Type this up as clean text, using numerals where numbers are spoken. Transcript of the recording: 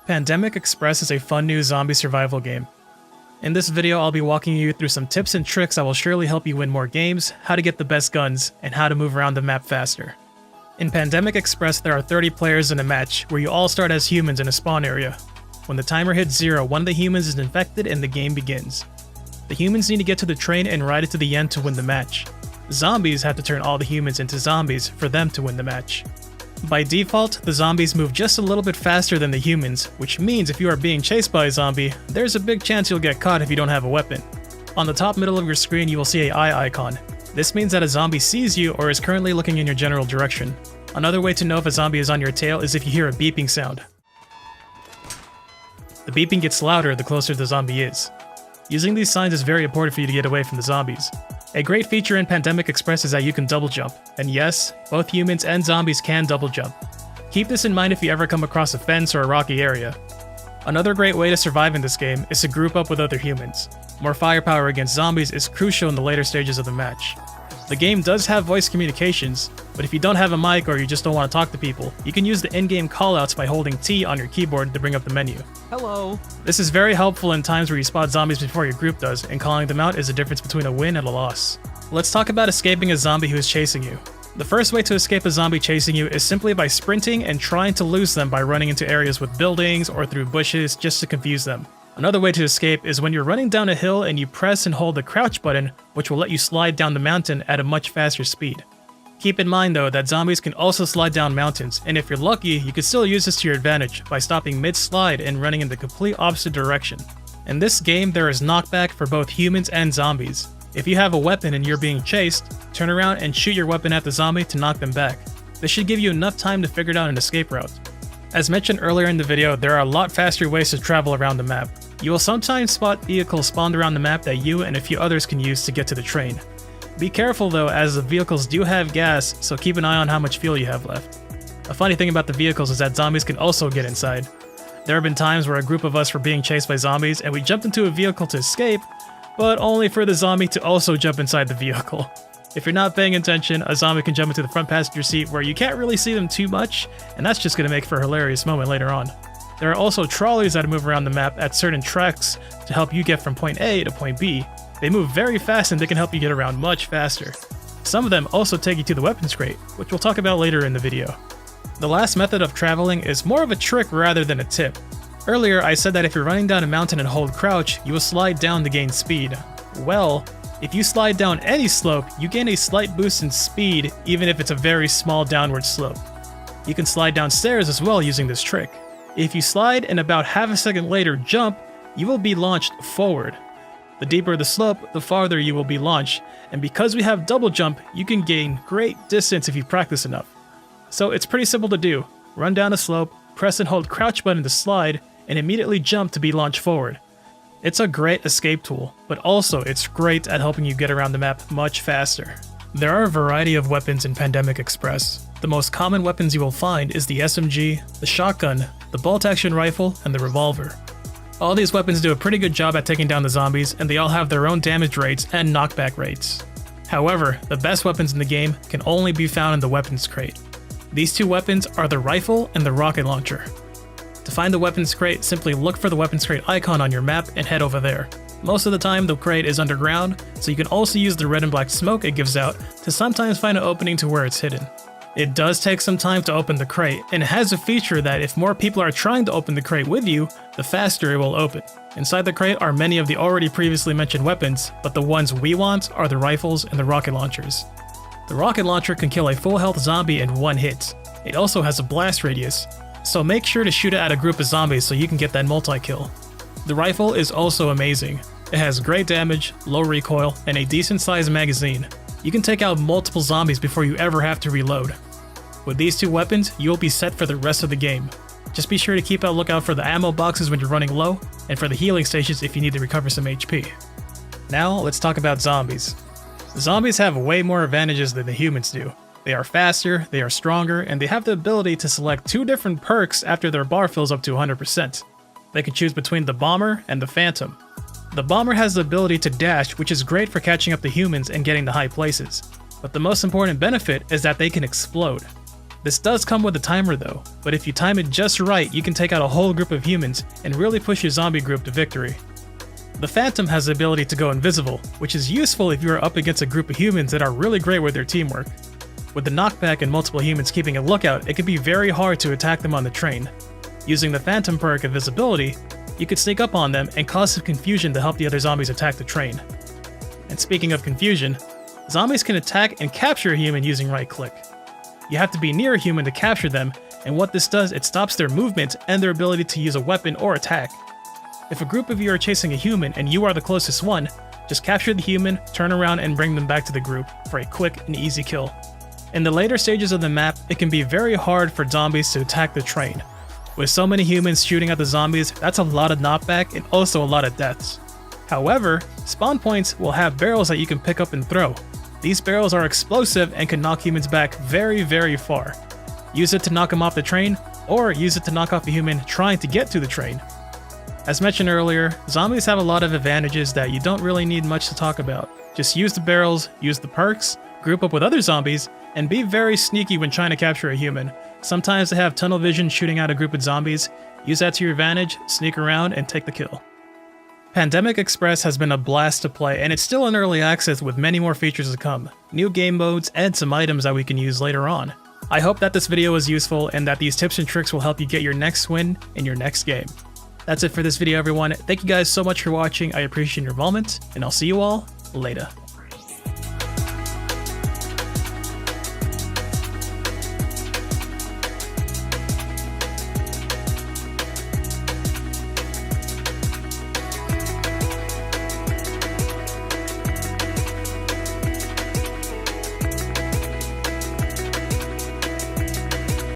Pandemic Express is a fun new zombie survival game. In this video, I'll be walking you through some tips and tricks that will surely help you win more games, how to get the best guns, and how to move around the map faster. In Pandemic Express, there are 30 players in a match, where you all start as humans in a spawn area. When the timer hits 0, one of the humans is infected and the game begins. The humans need to get to the train and ride it to the end to win the match. Zombies have to turn all the humans into zombies for them to win the match. By default, the zombies move just a little bit faster than the humans, which means if you are being chased by a zombie, there's a big chance you'll get caught if you don't have a weapon. On the top middle of your screen, you will see an eye icon. This means that a zombie sees you or is currently looking in your general direction. Another way to know if a zombie is on your tail is if you hear a beeping sound. The beeping gets louder the closer the zombie is. Using these signs is very important for you to get away from the zombies. A great feature in Pandemic Express is that you can double jump, and yes, both humans and zombies can double jump. Keep this in mind if you ever come across a fence or a rocky area. Another great way to survive in this game is to group up with other humans. More firepower against zombies is crucial in the later stages of the match. The game does have voice communications, but if you don't have a mic or you just don't want to talk to people, you can use the in-game callouts by holding T on your keyboard to bring up the menu. Hello. This is very helpful in times where you spot zombies before your group does, and calling them out is the difference between a win and a loss. Let's talk about escaping a zombie who is chasing you. The first way to escape a zombie chasing you is simply by sprinting and trying to lose them by running into areas with buildings or through bushes just to confuse them. Another way to escape is when you're running down a hill and you press and hold the crouch button, which will let you slide down the mountain at a much faster speed. Keep in mind though that zombies can also slide down mountains, and if you're lucky, you can still use this to your advantage by stopping mid-slide and running in the complete opposite direction. In this game, there is knockback for both humans and zombies. If you have a weapon and you're being chased, turn around and shoot your weapon at the zombie to knock them back. This should give you enough time to figure out an escape route. As mentioned earlier in the video, there are a lot faster ways to travel around the map. You will sometimes spot vehicles spawned around the map that you and a few others can use to get to the train. Be careful though, as the vehicles do have gas, so keep an eye on how much fuel you have left. A funny thing about the vehicles is that zombies can also get inside. There have been times where a group of us were being chased by zombies and we jumped into a vehicle to escape, but only for the zombie to also jump inside the vehicle. If you're not paying attention, a zombie can jump into the front passenger seat where you can't really see them too much, and that's just going to make for a hilarious moment later on. There are also trolleys that move around the map at certain tracks to help you get from point A to point B. They move very fast and they can help you get around much faster. Some of them also take you to the weapons crate, which we'll talk about later in the video. The last method of traveling is more of a trick rather than a tip. Earlier I said that if you're running down a mountain and hold crouch, you will slide down to gain speed. Well, if you slide down any slope, you gain a slight boost in speed even if it's a very small downward slope. You can slide down stairs as well using this trick. If you slide and about half a second later jump, you will be launched forward. The deeper the slope, the farther you will be launched, and because we have double jump, you can gain great distance if you practice enough. So it's pretty simple to do. Run down a slope, press and hold crouch button to slide, and immediately jump to be launched forward. It's a great escape tool, but also it's great at helping you get around the map much faster. There are a variety of weapons in Pandemic Express. The most common weapons you will find is the SMG, the shotgun, the bolt-action rifle, and the revolver. All these weapons do a pretty good job at taking down the zombies, and they all have their own damage rates and knockback rates. However, the best weapons in the game can only be found in the weapons crate. These two weapons are the rifle and the rocket launcher. To find the weapons crate, simply look for the weapons crate icon on your map and head over there. Most of the time the crate is underground, so you can also use the red and black smoke it gives out to sometimes find an opening to where it's hidden. It does take some time to open the crate, and it has a feature that if more people are trying to open the crate with you, the faster it will open. Inside the crate are many of the already previously mentioned weapons, but the ones we want are the rifles and the rocket launchers. The rocket launcher can kill a full health zombie in one hit. It also has a blast radius, so make sure to shoot it at a group of zombies so you can get that multi-kill. The rifle is also amazing. It has great damage, low recoil, and a decent sized magazine. You can take out multiple zombies before you ever have to reload. With these two weapons, you'll be set for the rest of the game. Just be sure to keep a lookout for the ammo boxes when you're running low, and for the healing stations if you need to recover some HP. Now let's talk about zombies. Zombies have way more advantages than the humans do. They are faster, they are stronger, and they have the ability to select two different perks after their bar fills up to 100%. They can choose between the Bomber and the Phantom. The Bomber has the ability to dash, which is great for catching up the humans and getting to high places. But the most important benefit is that they can explode. This does come with a timer though, but if you time it just right, you can take out a whole group of humans and really push your zombie group to victory. The Phantom has the ability to go invisible, which is useful if you are up against a group of humans that are really great with their teamwork. With the knockback and multiple humans keeping a lookout, it can be very hard to attack them on the train. Using the Phantom perk Invisibility, you could sneak up on them and cause some confusion to help the other zombies attack the train. And speaking of confusion, zombies can attack and capture a human using right click. You have to be near a human to capture them, and what this does, it stops their movement and their ability to use a weapon or attack. If a group of you are chasing a human and you are the closest one, just capture the human, turn around and bring them back to the group for a quick and easy kill. In the later stages of the map, it can be very hard for zombies to attack the train. With so many humans shooting at the zombies, that's a lot of knockback and also a lot of deaths. However, spawn points will have barrels that you can pick up and throw. These barrels are explosive and can knock humans back very, very far. Use it to knock them off the train, or use it to knock off a human trying to get to the train. As mentioned earlier, zombies have a lot of advantages that you don't really need much to talk about. Just use the barrels, use the perks, group up with other zombies, and be very sneaky when trying to capture a human. Sometimes they have tunnel vision shooting at a group of zombies. Use that to your advantage, sneak around, and take the kill. Pandemic Express has been a blast to play, and it's still in early access with many more features to come, new game modes, and some items that we can use later on. I hope that this video was useful and that these tips and tricks will help you get your next win in your next game. That's it for this video, everyone. Thank you guys so much for watching. I appreciate your involvement, and I'll see you all later.